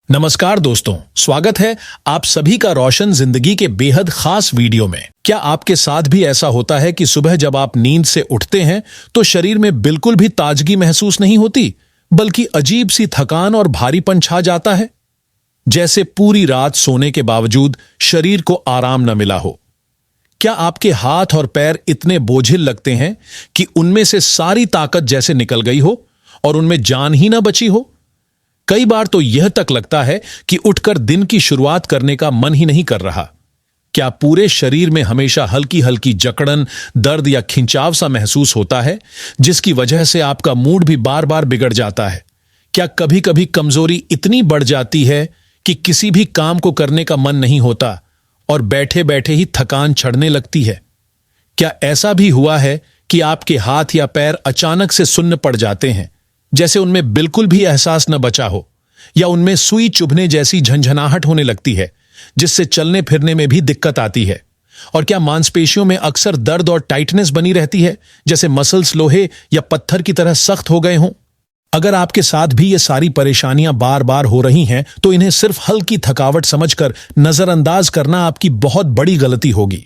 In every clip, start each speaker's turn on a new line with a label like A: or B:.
A: नमस्कार दोस्तों, स्वागत है आप सभी का रोशन जिंदगी के बेहद खास वीडियो में। क्या आपके साथ भी ऐसा होता है कि सुबह जब आप नींद से उठते हैं तो शरीर में बिल्कुल भी ताजगी महसूस नहीं होती, बल्कि अजीब सी थकान और भारीपन छा जाता है, जैसे पूरी रात सोने के बावजूद शरीर को आराम न मिला हो। क्या आपके हाथ और पैर इतने बोझिल लगते हैं कि उनमें से सारी ताकत जैसे निकल गई हो और उनमें जान ही न बची हो? कई बार तो यह तक लगता है कि उठकर दिन की शुरुआत करने का मन ही नहीं कर रहा। क्या पूरे शरीर में हमेशा हल्की हल्की जकड़न, दर्द या खिंचाव सा महसूस होता है, जिसकी वजह से आपका मूड भी बार बार बिगड़ जाता है? क्या कभी कभी कमजोरी इतनी बढ़ जाती है कि किसी भी काम को करने का मन नहीं होता और बैठे बैठे ही थकान चढ़ने लगती है? क्या ऐसा भी हुआ है कि आपके हाथ या पैर अचानक से सुन्न पड़ जाते हैं, जैसे उनमें बिल्कुल भी एहसास न बचा हो, या उनमें सुई चुभने जैसी झंझनाहट होने लगती है, जिससे चलने फिरने में भी दिक्कत आती है? और क्या मांसपेशियों में अक्सर दर्द और टाइटनेस बनी रहती है, जैसे मसल्स लोहे या पत्थर की तरह सख्त हो गए हों? अगर आपके साथ भी ये सारी परेशानियां बार बार हो रही हैं, तो इन्हें सिर्फ हल्की थकावट समझकर नजरअंदाज करना आपकी बहुत बड़ी गलती होगी।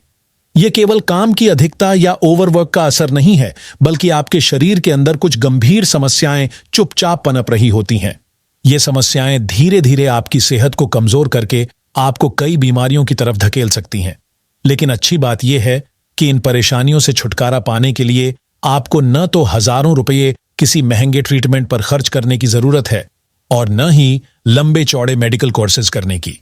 A: यह केवल काम की अधिकता या ओवरवर्क का असर नहीं है, बल्कि आपके शरीर के अंदर कुछ गंभीर समस्याएं चुपचाप पनप रही होती हैं। ये समस्याएं धीरे धीरे आपकी सेहत को कमजोर करके आपको कई बीमारियों की तरफ धकेल सकती हैं। लेकिन अच्छी बात यह है कि इन परेशानियों से छुटकारा पाने के लिए आपको न तो हजारों रुपये किसी महंगे ट्रीटमेंट पर खर्च करने की जरूरत है, और न ही लंबे चौड़े मेडिकल कोर्सेज करने की,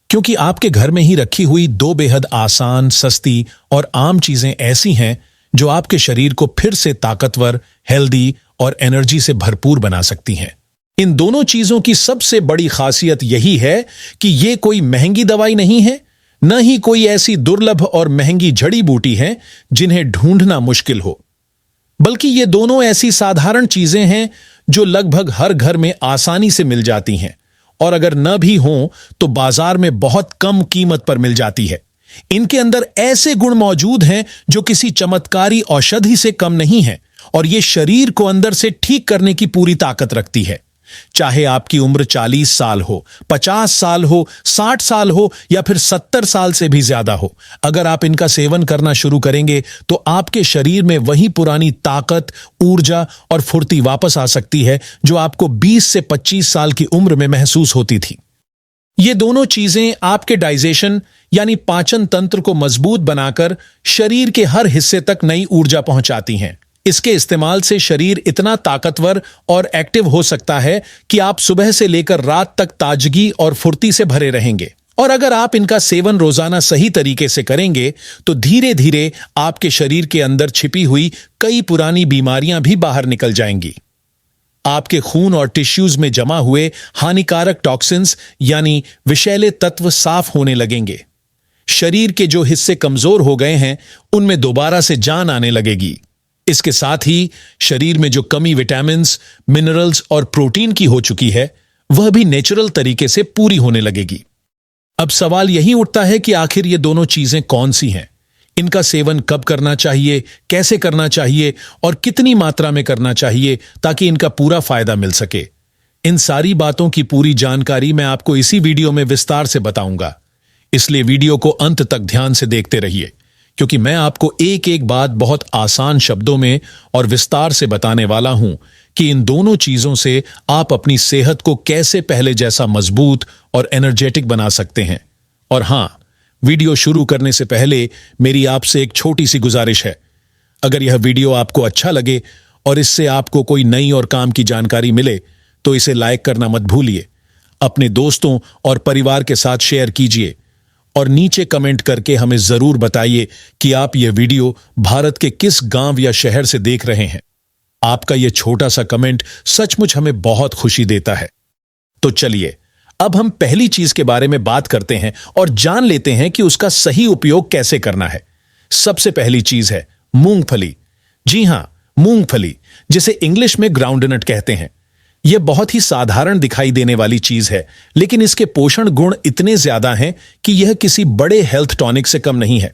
A: क्योंकि आपके घर में ही रखी हुई दो बेहद आसान, सस्ती और आम चीजें ऐसी हैं जो आपके शरीर को फिर से ताकतवर, हेल्दी और एनर्जी से भरपूर बना सकती हैं। इन दोनों चीजों की सबसे बड़ी खासियत यही है कि ये कोई महंगी दवाई नहीं है, न ही कोई ऐसी दुर्लभ और महंगी जड़ी बूटी है जिन्हें ढूंढना मुश्किल हो, बल्कि ये दोनों ऐसी साधारण चीजें हैं जो लगभग हर घर में आसानी से मिल जाती हैं, और अगर न भी हों तो बाजार में बहुत कम कीमत पर मिल जाती है। इनके अंदर ऐसे गुण मौजूद हैं जो किसी चमत्कारी औषधि से कम नहीं है, और ये शरीर को अंदर से ठीक करने की पूरी ताकत रखती है। चाहे आपकी उम्र 40 साल हो, 50 साल हो, 60 साल हो या फिर 70 साल से भी ज्यादा हो, अगर आप इनका सेवन करना शुरू करेंगे तो आपके शरीर में वही पुरानी ताकत, ऊर्जा और फुर्ती वापस आ सकती है जो आपको 20 से 25 साल की उम्र में महसूस होती थी। ये दोनों चीजें आपके डाइजेशन यानी पाचन तंत्र को मजबूत बनाकर शरीर के हर हिस्से तक नई ऊर्जा पहुंचाती हैं। इसके इस्तेमाल से शरीर इतना ताकतवर और एक्टिव हो सकता है कि आप सुबह से लेकर रात तक ताजगी और फुर्ती से भरे रहेंगे। और अगर आप इनका सेवन रोजाना सही तरीके से करेंगे तो धीरे धीरे आपके शरीर के अंदर छिपी हुई कई पुरानी बीमारियां भी बाहर निकल जाएंगी। आपके खून और टिश्यूज में जमा हुए हानिकारक टॉक्सिन्स यानी विषैले तत्व साफ होने लगेंगे। शरीर के जो हिस्से कमजोर हो गए हैं उनमें दोबारा से जान आने लगेगी। इसके साथ ही शरीर में जो कमी विटामिन्स, मिनरल्स और प्रोटीन की हो चुकी है, वह भी नेचुरल तरीके से पूरी होने लगेगी। अब सवाल यही उठता है कि आखिर ये दोनों चीजें कौन सी हैं? इनका सेवन कब करना चाहिए, कैसे करना चाहिए और कितनी मात्रा में करना चाहिए ताकि इनका पूरा फायदा मिल सके? इन सारी बातों की पूरी जानकारी मैं आपको इसी वीडियो में विस्तार से बताऊंगा, इसलिए वीडियो को अंत तक ध्यान से देखते रहिए, क्योंकि मैं आपको एक एक बात बहुत आसान शब्दों में और विस्तार से बताने वाला हूं कि इन दोनों चीजों से आप अपनी सेहत को कैसे पहले जैसा मजबूत और एनर्जेटिक बना सकते हैं। और हां, वीडियो शुरू करने से पहले मेरी आपसे एक छोटी सी गुजारिश है। अगर यह वीडियो आपको अच्छा लगे और इससे आपको कोई नई और काम की जानकारी मिले तो इसे लाइक करना मत भूलिए। अपने दोस्तों और परिवार के साथ शेयर कीजिए और नीचे कमेंट करके हमें जरूर बताइए कि आप यह वीडियो भारत के किस गांव या शहर से देख रहे हैं। आपका यह छोटा सा कमेंट सचमुच हमें बहुत खुशी देता है। तो चलिए अब हम पहली चीज के बारे में बात करते हैं और जान लेते हैं कि उसका सही उपयोग कैसे करना है। सबसे पहली चीज है मूंगफली। जी हां, मूंगफली, जिसे इंग्लिश में ग्राउंडनट कहते हैं। यह बहुत ही साधारण दिखाई देने वाली चीज है, लेकिन इसके पोषण गुण इतने ज्यादा हैं कि यह किसी बड़े हेल्थ टॉनिक से कम नहीं है।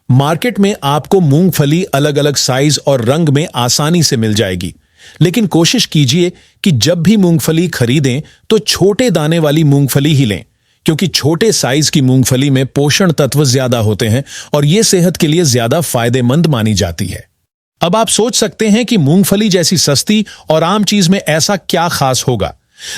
A: मार्केट में आपको मूंगफली अलग अलग साइज और रंग में आसानी से मिल जाएगी, लेकिन कोशिश कीजिए कि जब भी मूंगफली खरीदें तो छोटे दाने वाली मूंगफली ही लें, क्योंकि छोटे साइज की मूंगफली में पोषण तत्व ज्यादा होते हैं और ये सेहत के लिए ज्यादा फायदेमंद मानी जाती है। अब आप सोच सकते हैं कि मूंगफली जैसी सस्ती और आम चीज में ऐसा क्या खास होगा,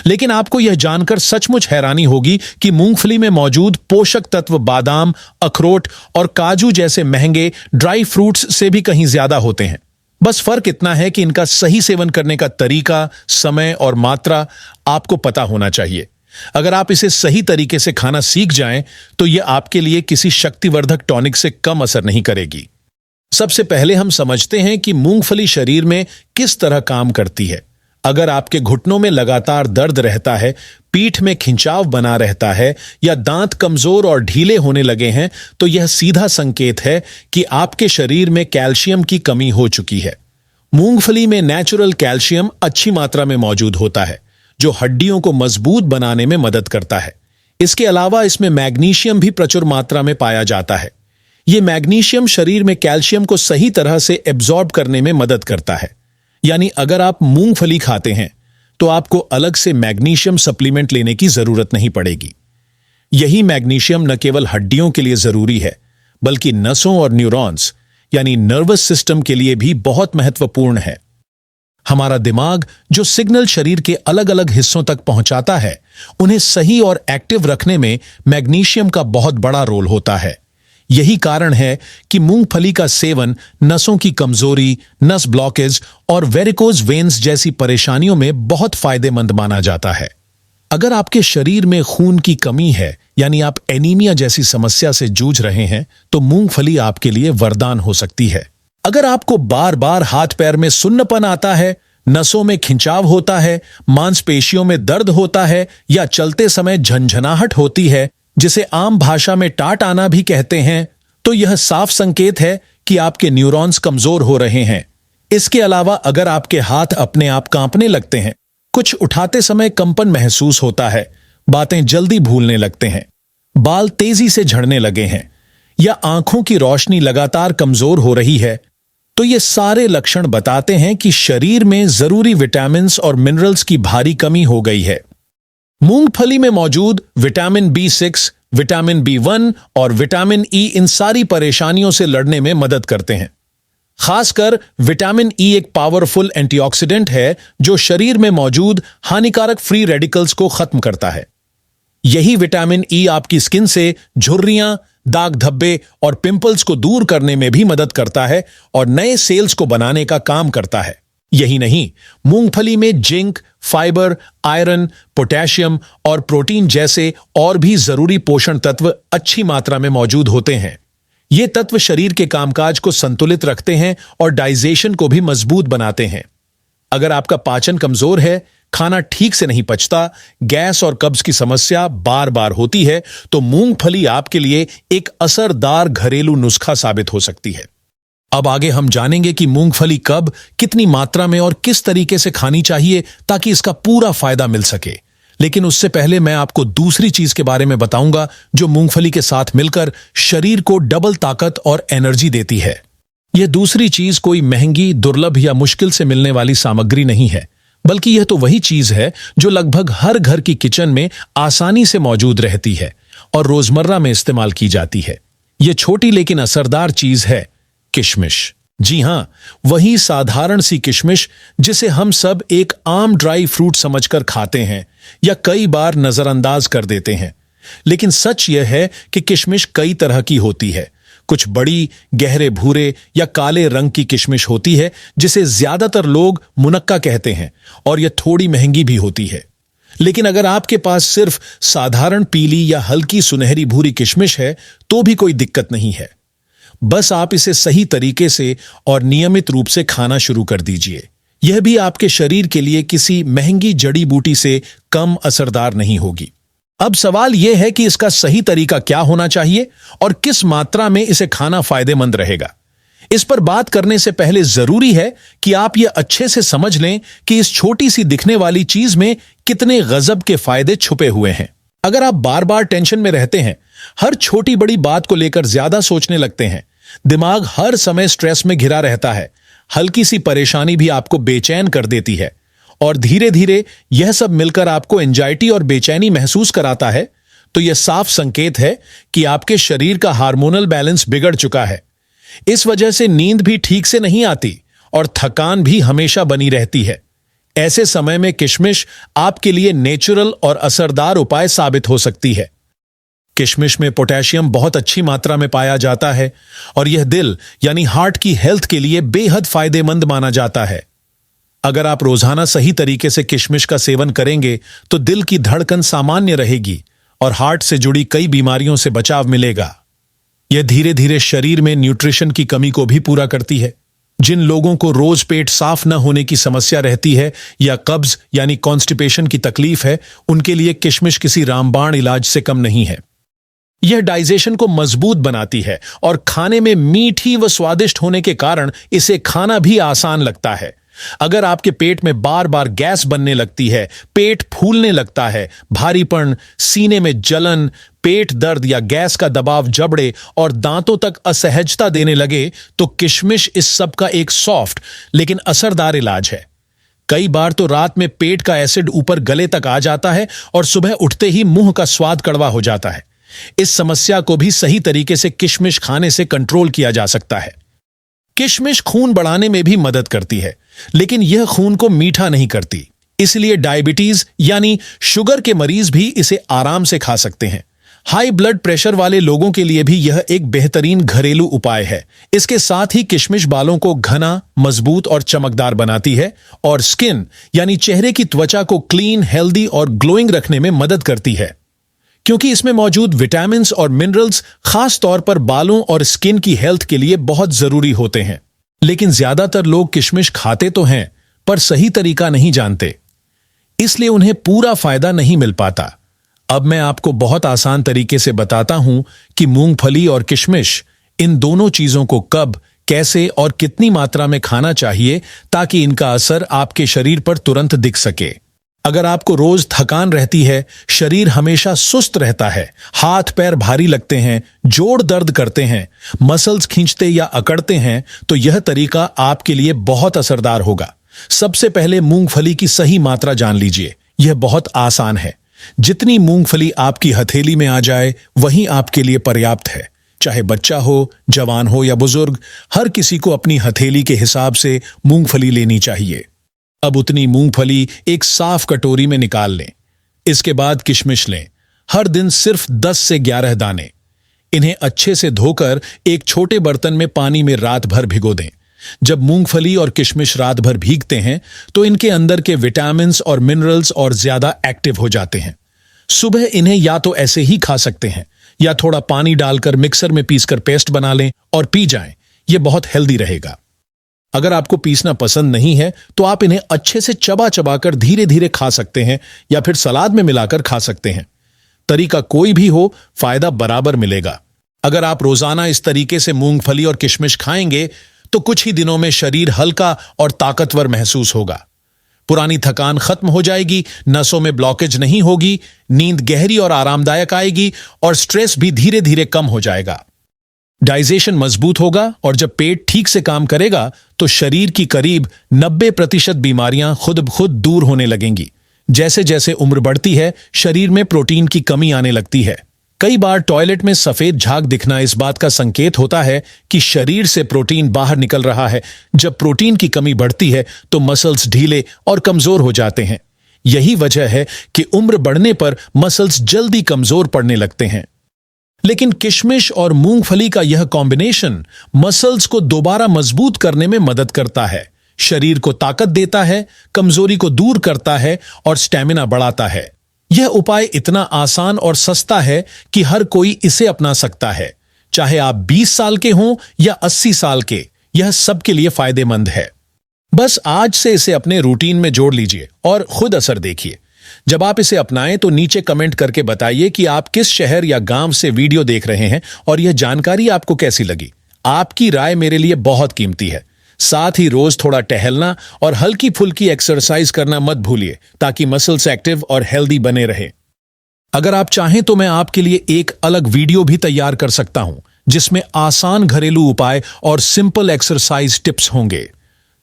A: लेकिन आपको यह जानकर सचमुच हैरानी होगी कि मूंगफली में मौजूद पोषक तत्व बादाम, अखरोट और काजू जैसे महंगे ड्राई फ्रूट्स से भी कहीं ज्यादा होते हैं। बस फर्क इतना है कि इनका सही सेवन करने का तरीका, समय और मात्रा आपको पता होना चाहिए। अगर आप इसे सही तरीके से खाना सीख जाएं तो यह आपके लिए किसी शक्तिवर्धक टॉनिक से कम असर नहीं करेगी। सबसे पहले हम समझते हैं कि मूंगफली शरीर में किस तरह काम करती है। अगर आपके घुटनों में लगातार दर्द रहता है, पीठ में खिंचाव बना रहता है या दांत कमजोर और ढीले होने लगे हैं, तो यह सीधा संकेत है कि आपके शरीर में कैल्शियम की कमी हो चुकी है। मूंगफली में नेचुरल कैल्शियम अच्छी मात्रा में मौजूद होता है, जो हड्डियों को मजबूत बनाने में मदद करता है। इसके अलावा इसमें मैग्नीशियम भी प्रचुर मात्रा में पाया जाता है। यह मैग्नीशियम शरीर में कैल्शियम को सही तरह से एब्जॉर्ब करने में मदद करता है। यानी अगर आप मूंगफली खाते हैं तो आपको अलग से मैग्नीशियम सप्लीमेंट लेने की जरूरत नहीं पड़ेगी। यही मैग्नीशियम न केवल हड्डियों के लिए जरूरी है, बल्कि नसों और न्यूरॉन्स यानी नर्वस सिस्टम के लिए भी बहुत महत्वपूर्ण है। हमारा दिमाग जो सिग्नल शरीर के अलग अलग हिस्सों तक पहुंचाता है, उन्हें सही और एक्टिव रखने में मैग्नीशियम का बहुत बड़ा रोल होता है। यही कारण है कि मूंगफली का सेवन नसों की कमजोरी, नस ब्लॉकेज और वेरिकोज वेन्स जैसी परेशानियों में बहुत फायदेमंद माना जाता है। अगर आपके शरीर में खून की कमी है, यानी आप एनीमिया जैसी समस्या से जूझ रहे हैं, तो मूंगफली आपके लिए वरदान हो सकती है। अगर आपको बार बार हाथ पैर में सुन्नपन आता है, नसों में खिंचाव होता है, मांसपेशियों में दर्द होता है या चलते समय झंझनाहट होती है, जिसे आम भाषा में टाट आना भी कहते हैं, तो यह साफ संकेत है कि आपके न्यूरॉन्स कमजोर हो रहे हैं। इसके अलावा अगर आपके हाथ अपने आप कांपने लगते हैं, कुछ उठाते समय कंपन महसूस होता है, बातें जल्दी भूलने लगते हैं, बाल तेजी से झड़ने लगे हैं या आंखों की रोशनी लगातार कमजोर हो रही है, तो ये सारे लक्षण बताते हैं कि शरीर में जरूरी विटामिन्स और मिनरल्स की भारी कमी हो गई है। मूंगफली में मौजूद विटामिन B6, विटामिन B1 और विटामिन E इन सारी परेशानियों से लड़ने में मदद करते हैं। खासकर विटामिन E एक पावरफुल एंटीऑक्सीडेंट है जो शरीर में मौजूद हानिकारक फ्री रेडिकल्स को खत्म करता है। यही विटामिन E आपकी स्किन से झुर्रियां, दाग धब्बे और पिंपल्स को दूर करने में भी मदद करता है और नए सेल्स को बनाने का काम करता है। यही नहीं, मूंगफली में जिंक, फाइबर, आयरन, पोटेशियम और प्रोटीन जैसे और भी जरूरी पोषण तत्व अच्छी मात्रा में मौजूद होते हैं। ये तत्व शरीर के कामकाज को संतुलित रखते हैं और डाइजेशन को भी मजबूत बनाते हैं। अगर आपका पाचन कमजोर है, खाना ठीक से नहीं पचता, गैस और कब्ज की समस्या बार बार होती है, तो मूंगफली आपके लिए एक असरदार घरेलू नुस्खा साबित हो सकती है। अब आगे हम जानेंगे कि मूंगफली कब, कितनी मात्रा में और किस तरीके से खानी चाहिए ताकि इसका पूरा फायदा मिल सके। लेकिन उससे पहले मैं आपको दूसरी चीज के बारे में बताऊंगा जो मूंगफली के साथ मिलकर शरीर को डबल ताकत और एनर्जी देती है। यह दूसरी चीज कोई महंगी, दुर्लभ या मुश्किल से मिलने वाली सामग्री नहीं है, बल्कि यह तो वही चीज है जो लगभग हर घर की किचन में आसानी से मौजूद रहती है और रोजमर्रा में इस्तेमाल की जाती है। यह छोटी लेकिन असरदार चीज है किशमिश। जी हां, वही साधारण सी किशमिश जिसे हम सब एक आम ड्राई फ्रूट समझकर खाते हैं या कई बार नजरअंदाज कर देते हैं। लेकिन सच यह है कि किशमिश कई तरह की होती है। कुछ बड़ी, गहरे भूरे या काले रंग की किशमिश होती है जिसे ज्यादातर लोग मुनक्का कहते हैं और यह थोड़ी महंगी भी होती है। लेकिन अगर आपके पास सिर्फ साधारण पीली या हल्की सुनहरी भूरी किशमिश है तो भी कोई दिक्कत नहीं है। बस आप इसे सही तरीके से और नियमित रूप से खाना शुरू कर दीजिए। यह भी आपके शरीर के लिए किसी महंगी जड़ी बूटी से कम असरदार नहीं होगी। अब सवाल यह है कि इसका सही तरीका क्या होना चाहिए और किस मात्रा में इसे खाना फायदेमंद रहेगा। इस पर बात करने से पहले जरूरी है कि आप यह अच्छे से समझ लें कि इस छोटी सी दिखने वाली चीज में कितने गजब के फायदे छुपे हुए हैं। अगर आप बार बार टेंशन में रहते हैं, हर छोटी बड़ी बात को लेकर ज्यादा सोचने लगते हैं, दिमाग हर समय स्ट्रेस में घिरा रहता है, हल्की सी परेशानी भी आपको बेचैन कर देती है और धीरे धीरे यह सब मिलकर आपको एंजाइटी और बेचैनी महसूस कराता है, तो यह साफ संकेत है कि आपके शरीर का हार्मोनल बैलेंस बिगड़ चुका है। इस वजह से नींद भी ठीक से नहीं आती और थकान भी हमेशा बनी रहती है। ऐसे समय में किशमिश आपके लिए नेचुरल और असरदार उपाय साबित हो सकती है। किशमिश में पोटेशियम बहुत अच्छी मात्रा में पाया जाता है और यह दिल यानी हार्ट की हेल्थ के लिए बेहद फायदेमंद माना जाता है। अगर आप रोजाना सही तरीके से किशमिश का सेवन करेंगे तो दिल की धड़कन सामान्य रहेगी और हार्ट से जुड़ी कई बीमारियों से बचाव मिलेगा। यह धीरे धीरे शरीर में न्यूट्रिशन की कमी को भी पूरा करती है। जिन लोगों को रोज पेट साफ न होने की समस्या रहती है या कब्ज यानी कॉन्स्टिपेशन की तकलीफ है, उनके लिए किशमिश किसी रामबाण इलाज से कम नहीं है। यह डाइजेशन को मजबूत बनाती है और खाने में मीठी व स्वादिष्ट होने के कारण इसे खाना भी आसान लगता है। अगर आपके पेट में बार बार गैस बनने लगती है, पेट फूलने लगता है, भारीपन, सीने में जलन, पेट दर्द या गैस का दबाव जबड़े और दांतों तक असहजता देने लगे, तो किशमिश इस सब का एक सॉफ्ट लेकिन असरदार इलाज है। कई बार तो रात में पेट का एसिड ऊपर गले तक आ जाता है और सुबह उठते ही मुंह का स्वाद कड़वा हो जाता है। इस समस्या को भी सही तरीके से किशमिश खाने से कंट्रोल किया जा सकता है। किशमिश खून बढ़ाने में भी मदद करती है, लेकिन यह खून को मीठा नहीं करती। इसलिए डायबिटीज यानी शुगर के मरीज भी इसे आराम से खा सकते हैं। हाई ब्लड प्रेशर वाले लोगों के लिए भी यह एक बेहतरीन घरेलू उपाय है। इसके साथ ही किशमिश बालों को घना, मजबूत और चमकदार बनाती है और स्किन यानी चेहरे की त्वचा को क्लीन, हेल्दी और ग्लोइंग रखने में मदद करती है, क्योंकि इसमें मौजूद विटामिन्स और मिनरल्स खास तौर पर बालों और स्किन की हेल्थ के लिए बहुत जरूरी होते हैं। लेकिन ज्यादातर लोग किशमिश खाते तो हैं, पर सही तरीका नहीं जानते, इसलिए उन्हें पूरा फायदा नहीं मिल पाता। अब मैं आपको बहुत आसान तरीके से बताता हूं कि मूंगफली और किशमिश, इन दोनों चीजों को कब, कैसे और कितनी मात्रा में खाना चाहिए ताकि इनका असर आपके शरीर पर तुरंत दिख सके। अगर आपको रोज थकान रहती है, शरीर हमेशा सुस्त रहता है, हाथ पैर भारी लगते हैं, जोड़ दर्द करते हैं, मसल्स खींचते या अकड़ते हैं, तो यह तरीका आपके लिए बहुत असरदार होगा। सबसे पहले मूंगफली की सही मात्रा जान लीजिए। यह बहुत आसान है। जितनी मूंगफली आपकी हथेली में आ जाए वही आपके लिए पर्याप्त है। चाहे बच्चा हो, जवान हो या बुजुर्ग, हर किसी को अपनी हथेली के हिसाब से मूंगफली लेनी चाहिए। अब उतनी मूंगफली एक साफ कटोरी में निकाल लें। इसके बाद किशमिश लें। हर दिन सिर्फ 10 से 11 दाने। इन्हें अच्छे से धोकर एक छोटे बर्तन में पानी में रात भर भिगो दें। जब मूंगफली और किशमिश रात भर भीगते हैं तो इनके अंदर के विटामिन्स और मिनरल्स और ज्यादा एक्टिव हो जाते हैं। सुबह इन्हें या तो ऐसे ही खा सकते हैं या थोड़ा पानी डालकर मिक्सर में पीसकर पेस्ट बना लें और पी जाएं। यह बहुत हेल्दी रहेगा। अगर आपको पीसना पसंद नहीं है तो आप इन्हें अच्छे से चबा चबाकर धीरे धीरे खा सकते हैं या फिर सलाद में मिलाकर खा सकते हैं। तरीका कोई भी हो, फायदा बराबर मिलेगा। अगर आप रोजाना इस तरीके से मूंगफली और किशमिश खाएंगे तो कुछ ही दिनों में शरीर हल्का और ताकतवर महसूस होगा। पुरानी थकान खत्म हो जाएगी, नसों में ब्लॉकेज नहीं होगी, नींद गहरी और आरामदायक आएगी और स्ट्रेस भी धीरे धीरे कम हो जाएगा। डाइजेशन मजबूत होगा और जब पेट ठीक से काम करेगा तो शरीर की करीब 90% बीमारियां खुद ब खुद दूर होने लगेंगी। जैसे जैसे उम्र बढ़ती है, शरीर में प्रोटीन की कमी आने लगती है। कई बार टॉयलेट में सफेद झाग दिखना इस बात का संकेत होता है कि शरीर से प्रोटीन बाहर निकल रहा है। जब प्रोटीन की कमी बढ़ती है तो मसल्स ढीले और कमजोर हो जाते हैं। यही वजह है कि उम्र बढ़ने पर मसल्स जल्दी कमजोर पड़ने लगते हैं। लेकिन किशमिश और मूंगफली का यह कॉम्बिनेशन मसल्स को दोबारा मजबूत करने में मदद करता है, शरीर को ताकत देता है, कमजोरी को दूर करता है और स्टैमिना बढ़ाता है। यह उपाय इतना आसान और सस्ता है कि हर कोई इसे अपना सकता है। चाहे आप 20 साल के हों या 80 साल के, यह सबके लिए फायदेमंद है। बस आज से इसे अपने रूटीन में जोड़ लीजिए और खुद असर देखिए। जब आप इसे अपनाएं तो नीचे कमेंट करके बताइए कि आप किस शहर या गांव से वीडियो देख रहे हैं और यह जानकारी आपको कैसी लगी। आपकी राय मेरे लिए बहुत कीमती है। साथ ही रोज थोड़ा टहलना और हल्की फुल्की एक्सरसाइज करना मत भूलिए ताकि मसल्स एक्टिव और हेल्दी बने रहे। अगर आप चाहें तो मैं आपके लिए एक अलग वीडियो भी तैयार कर सकता हूं जिसमें आसान घरेलू उपाय और सिंपल एक्सरसाइज टिप्स होंगे।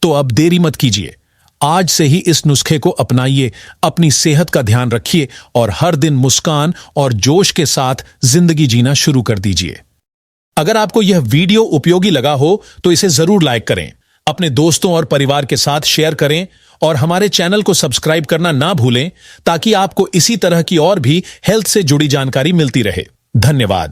A: तो अब देरी मत कीजिए, आज से ही इस नुस्खे को अपनाइए, अपनी सेहत का ध्यान रखिए और हर दिन मुस्कान और जोश के साथ जिंदगी जीना शुरू कर दीजिए। अगर आपको यह वीडियो उपयोगी लगा हो तो इसे जरूर लाइक करें, अपने दोस्तों और परिवार के साथ शेयर करें और हमारे चैनल को सब्सक्राइब करना ना भूलें ताकि आपको इसी तरह की और भी हेल्थ से जुड़ी जानकारी मिलती रहे। धन्यवाद।